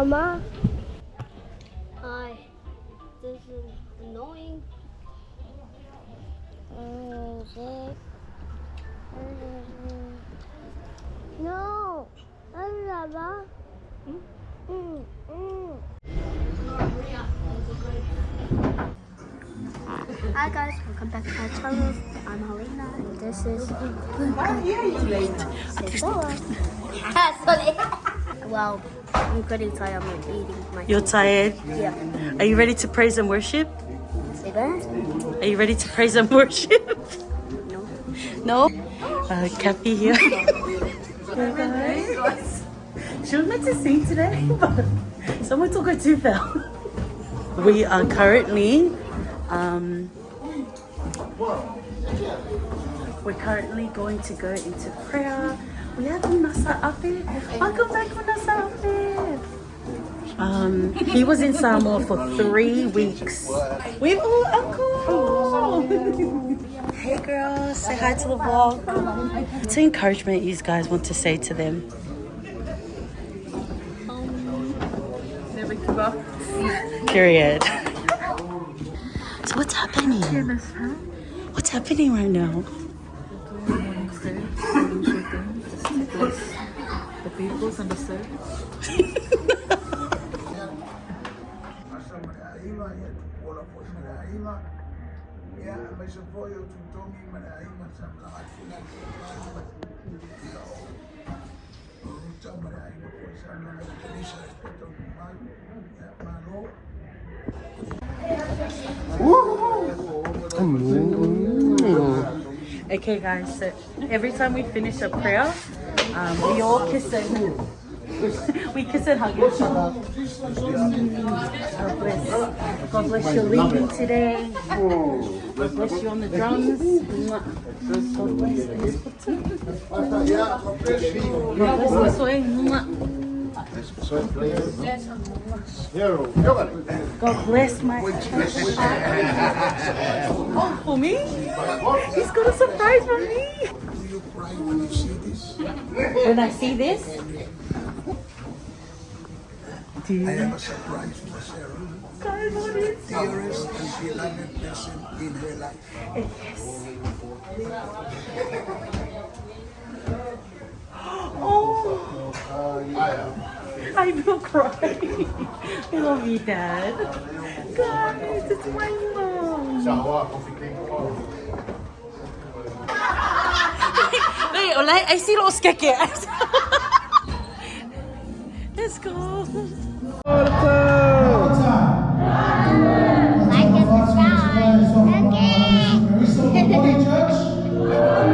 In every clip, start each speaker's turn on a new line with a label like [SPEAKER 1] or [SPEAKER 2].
[SPEAKER 1] Mama. Hi. This is annoying. No. Mama. Hi guys, welcome back to my channel. I'm Helena and this is
[SPEAKER 2] Why are you late?
[SPEAKER 1] Sorry. Well, I'm pretty tired. I'm eating my
[SPEAKER 2] You're tired?
[SPEAKER 1] Yeah.
[SPEAKER 2] Are you ready to praise and worship?
[SPEAKER 1] Say that?
[SPEAKER 2] Are you ready to praise and worship?
[SPEAKER 1] No.
[SPEAKER 2] No? Kathy here. She was meant to sing today, but someone took her tooth out. We are currently going to go into prayer. We have Nasa up here. Welcome back, Nasa up here. He was in Samoa for 3 weeks. We've all uncle. Hey girls, say hi to the vlog. What's the encouragement you guys want to say to them?
[SPEAKER 3] Never give up.
[SPEAKER 2] Period. So what's happening? What's happening right now?
[SPEAKER 3] The peoples and the servants.
[SPEAKER 2] Okay guys, so every time we finish a prayer, we all kiss and we kiss and hug each other. God bless your leading today. God bless you on the drums. God bless this footer. God bless the swing. God bless my Oh, for me? He's got a surprise for me.
[SPEAKER 4] Do you cry when you see this?
[SPEAKER 2] When I see this,
[SPEAKER 4] I have a surprise for Sera.
[SPEAKER 2] God, what is
[SPEAKER 4] Dearest and beloved person in her life.
[SPEAKER 2] Yes. Oh, I will cry. I love you, Dad. Guys, it's my mom. Wait, I see little skeke. Let's go.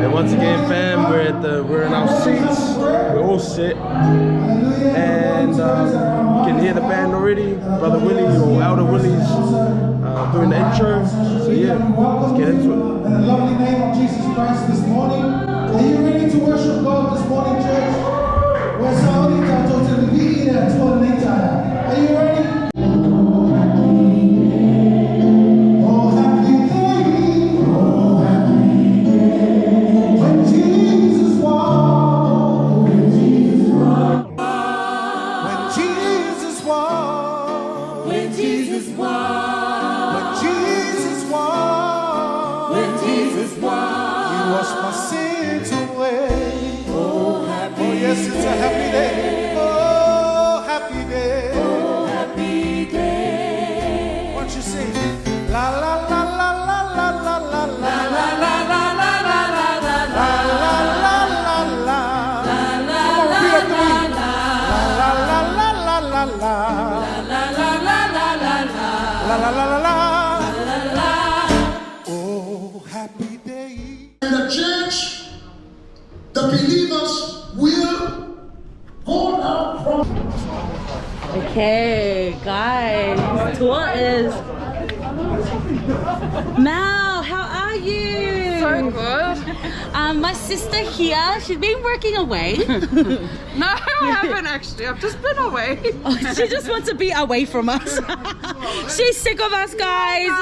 [SPEAKER 5] And once again, fam, we're in our seats. We all sit, and you can hear the band already. Brother Willie or Elder Willie's doing the intro. So yeah, let's get into it.
[SPEAKER 6] In the lovely name of Jesus Christ this morning. Are you ready to worship God this morning, church? Are you ready? Yes, it's a happy day. Oh, happy day. Oh, happy day. What you sing? La la la la la la la la la la la la la la la la la la la la. Come on, repeat after me. La la la la la la la la la la la la la la. Oh, happy day.
[SPEAKER 4] And the church, the believers will hold out from.
[SPEAKER 2] Okay, guys, tour is Mal. How are you?
[SPEAKER 3] So good.
[SPEAKER 2] My sister here, she's been working away.
[SPEAKER 3] No, I haven't actually. I've just been away.
[SPEAKER 2] Oh, she just wants to be away from us. She's sick of us, guys.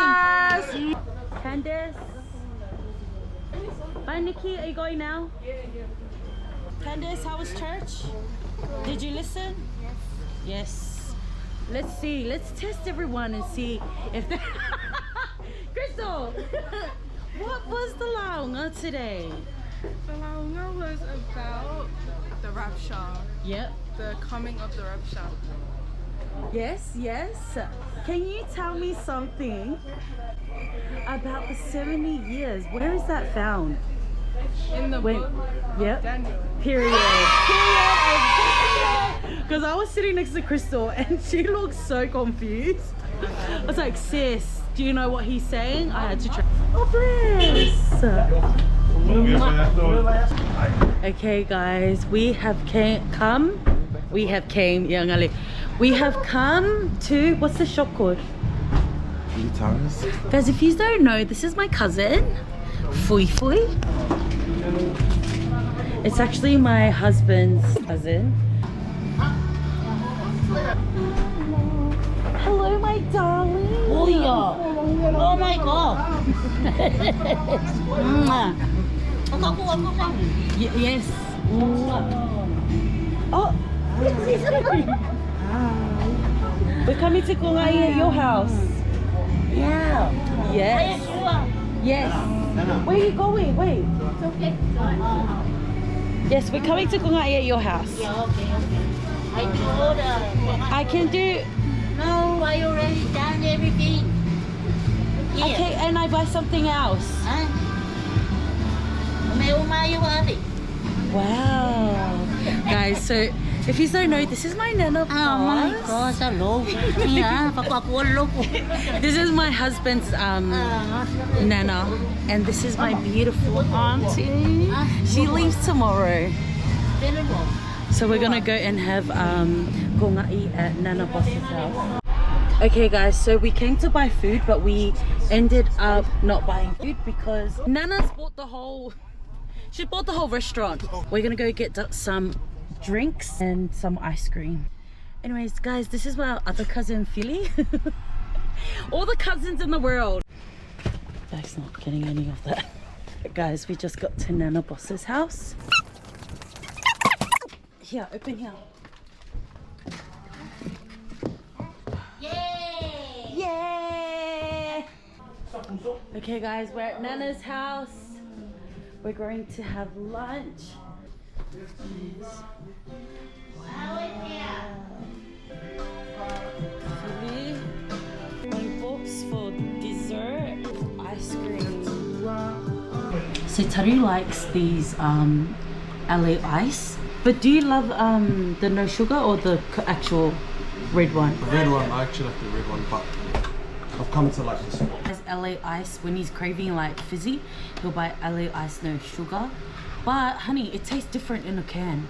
[SPEAKER 2] Candace. Bye, Nikki. Are you going now? Candace, how was church? Did you listen? Yes. Let's see. Let's test everyone and see if they... Crystal, what was the launga today?
[SPEAKER 3] The launga was about the rapture.
[SPEAKER 2] Yep.
[SPEAKER 3] The coming of the rapture.
[SPEAKER 2] Yes, yes. Can you tell me something about the 70 years? Where is that found?
[SPEAKER 3] In the book
[SPEAKER 2] Yep.
[SPEAKER 3] of Daniel.
[SPEAKER 2] Period. Because I was sitting next to Crystal and she looked so confused. I was like, sis, do you know what he's saying? I had to try. Oh, bless. Okay, guys, we have come to, what's the shop called? Guys, if you don't know, this is my cousin, Fui Fui. It's actually my husband's cousin. Hello, my darling.
[SPEAKER 7] Oh my god.
[SPEAKER 2] Yes. Oh. We're coming to Kogai at your house.
[SPEAKER 7] Yeah.
[SPEAKER 2] Yes. Yes. Where are you going? Wait. Yes, we're coming to Kogai at your house.
[SPEAKER 7] Yeah, okay. I told
[SPEAKER 2] I can do.
[SPEAKER 7] no, I already done everything. Yeah.
[SPEAKER 2] Okay, and I buy something else.
[SPEAKER 7] Huh?
[SPEAKER 2] Wow. Guys, so if you don't know, this is my Nanaboss.
[SPEAKER 7] Oh my god, hello. Yeah,
[SPEAKER 2] This is my husband's Nana, and this is my beautiful auntie. She leaves tomorrow, so we're gonna go and have kongai at Nanaboss's house. Okay, guys, so we came to buy food, but we ended up not buying food because Nana's bought the whole. She bought the whole restaurant. We're gonna go get some drinks and some ice cream. Anyways, guys, this is my other cousin, Philly. All the cousins in the world. That's not getting any of that. But guys, we just got to Nanaboss's house. Here, open here. Yay! Okay, guys, we're at Nana's house. We're going to have lunch. Lollipops for dessert, ice cream. So Tari likes these LA ice. But do you love the no sugar or the actual red one?
[SPEAKER 5] The red one, I actually like the red one, but I've come to like this one.
[SPEAKER 2] LA ice, when he's craving like fizzy, he'll buy LA ice no sugar. But honey, it tastes different in a can.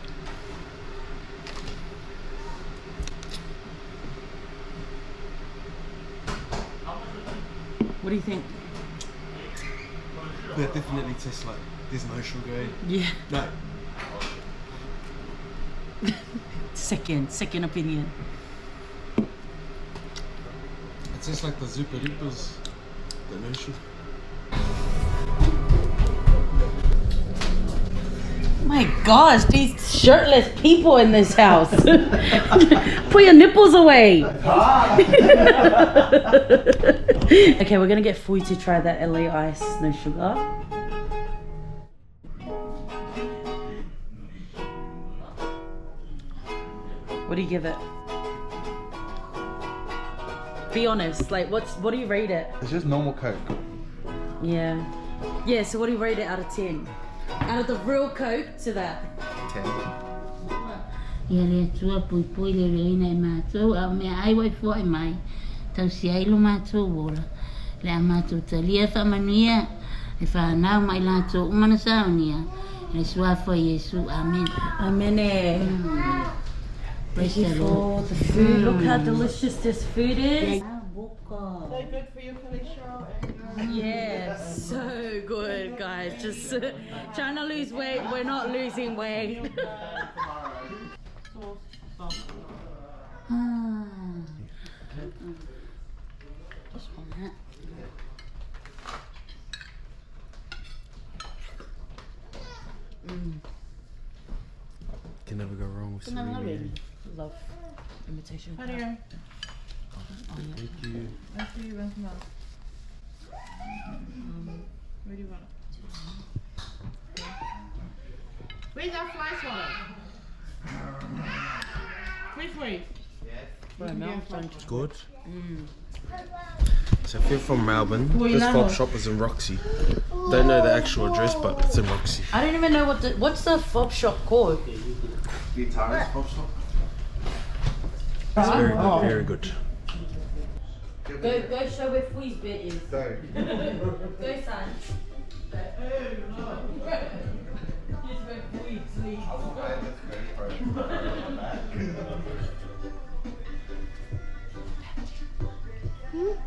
[SPEAKER 2] What do you think?
[SPEAKER 5] Yeah, it definitely tastes like there's no sugar, eh?
[SPEAKER 2] Yeah.
[SPEAKER 5] No.
[SPEAKER 2] Second opinion.
[SPEAKER 5] It tastes like the Zuparipas, the no sugar.
[SPEAKER 2] My gosh, these shirtless people in this house. Put your nipples away. Okay, we're gonna get Fui to try that LA ice, no sugar. What do you give it? Be honest, like what do you rate it?
[SPEAKER 5] It's just normal Coke.
[SPEAKER 2] Yeah. Yeah, so what do you rate it out of 10? Out of the real Coke to that?
[SPEAKER 5] 10.
[SPEAKER 7] Ia le tua pui pui le reina e mātou, au mea ai wai fōi mai. Tau si ailo mātou wola. Le a mātou talia whamanuia, e whanau mai lātou umana saunia. Le sua fōi Yesu, amen.
[SPEAKER 2] Amen. Thank you for the food. Look how delicious this food is.
[SPEAKER 3] So good for your cholesterol and
[SPEAKER 2] Yeah, so good, guys. Just trying to lose weight. We're not losing weight.
[SPEAKER 7] Just one that.
[SPEAKER 5] Can never go wrong with some.
[SPEAKER 2] Love imitation.
[SPEAKER 5] Thank you.
[SPEAKER 3] Let's do you smell. Where do you want it? Where's our fly swatter? Wait.
[SPEAKER 5] Good. So if you're from Melbourne, this fob shop is in Roxy. Don't know the actual address, but it's in Roxy.
[SPEAKER 2] I don't even know what's the fob shop called.
[SPEAKER 6] Guitarist pop shop.
[SPEAKER 5] It's very good, very good.
[SPEAKER 2] Go show where Fui's bed is.
[SPEAKER 6] Go.
[SPEAKER 2] Go, son. Here's where Fui sleeps.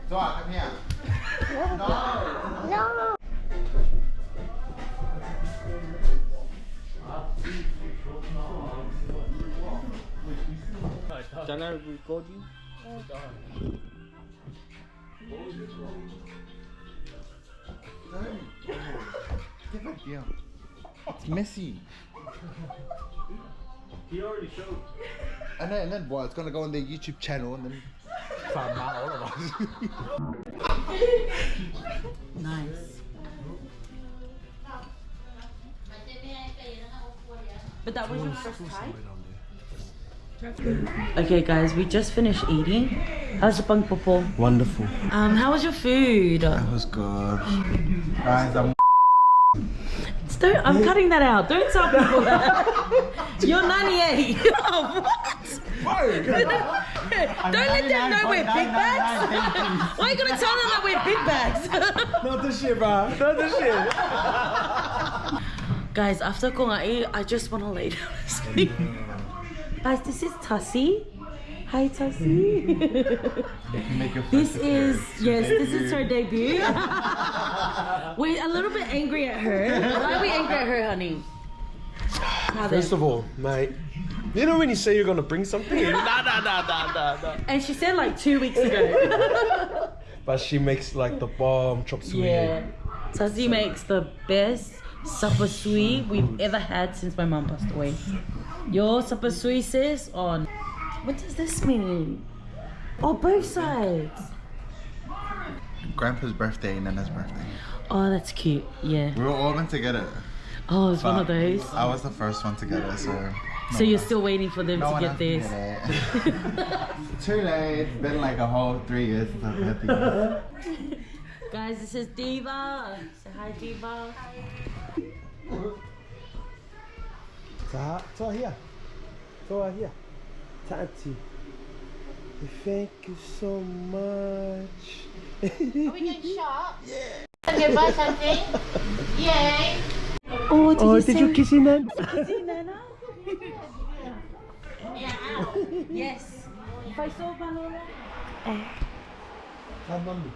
[SPEAKER 6] Dog, come here. No.
[SPEAKER 5] Can I record you?
[SPEAKER 6] Give a deal. It's messy.
[SPEAKER 5] He already showed.
[SPEAKER 6] And then what? It's gonna go on their YouTube channel and then find out all of us.
[SPEAKER 2] Nice. But that was your first time? Okay guys, we just finished eating. How's the pang popo?
[SPEAKER 5] Wonderful.
[SPEAKER 2] How was your food?
[SPEAKER 6] That was good. Guys,
[SPEAKER 2] I'm cutting that out. Don't tell people that. You're 98. What? Don't let them know we're big bags. Why are you gonna tell them that we're big bags?
[SPEAKER 5] Not this shit, bro. Not this shit.
[SPEAKER 2] Guys, after Kogai, I just want to lay down and sleep. Guys, this is Tussie. Hi, Tussie. This is her debut. We're a little bit angry at her. Why are we angry at her, honey?
[SPEAKER 5] First of all, mate, you know when you say you're gonna bring something? Nah.
[SPEAKER 2] And she said like 2 weeks ago.
[SPEAKER 5] But she makes like the bomb chop suey.
[SPEAKER 2] Yeah. Tussie makes the best supper suey we've ever had since my mom passed away. Your supper suey sis on. What does this mean? Oh, both sides.
[SPEAKER 6] Grandpa's birthday and Nana's birthday.
[SPEAKER 2] Oh, that's cute. Yeah.
[SPEAKER 6] We were all meant to get it.
[SPEAKER 2] Oh, it's one of those.
[SPEAKER 6] I was the first one to get it, so.
[SPEAKER 2] So you're still waiting for them to get theirs.
[SPEAKER 6] Too late. It's been like a whole 3 years since I've had these.
[SPEAKER 2] Guys, this is Diva. Say hi, Diva.
[SPEAKER 5] So here. Tati. Thank you so much.
[SPEAKER 7] Are we getting shot? Yeah. Can you buy something? Yay.
[SPEAKER 2] Oh,
[SPEAKER 5] Did you kiss him, Nana?
[SPEAKER 2] Yes. If I saw Banana.
[SPEAKER 5] Hi, mommy.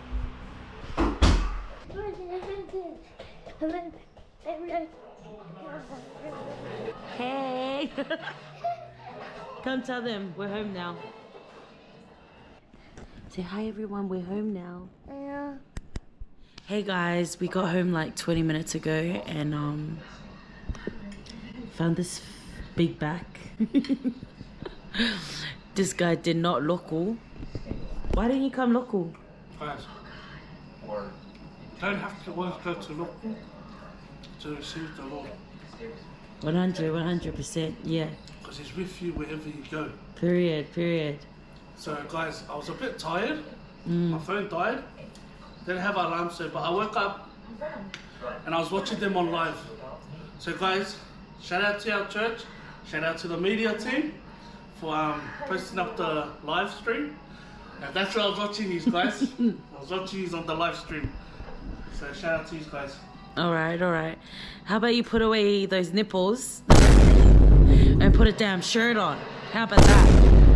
[SPEAKER 2] Hey. Come tell them we're home now. Say hi everyone, we're home now.
[SPEAKER 1] Yeah.
[SPEAKER 2] Hey guys, we got home like 20 minutes ago and found this big bag. This guy did not local. Why didn't you come local?
[SPEAKER 8] Guys, don't have to always go to local to receive the Lord.
[SPEAKER 2] 100%, yeah.
[SPEAKER 8] Because He's with you wherever you go.
[SPEAKER 2] Period.
[SPEAKER 8] So guys, I was a bit tired. My phone died. Didn't have an alarm set, but I woke up and I was watching them on live. So guys, shout out to our church. Shout out to the media team for posting up the live stream. And that's what I was watching these guys. I was watching these on the live stream. So shout out to you guys.
[SPEAKER 2] All right. How about you put away those nipples and put a damn shirt on? How about that?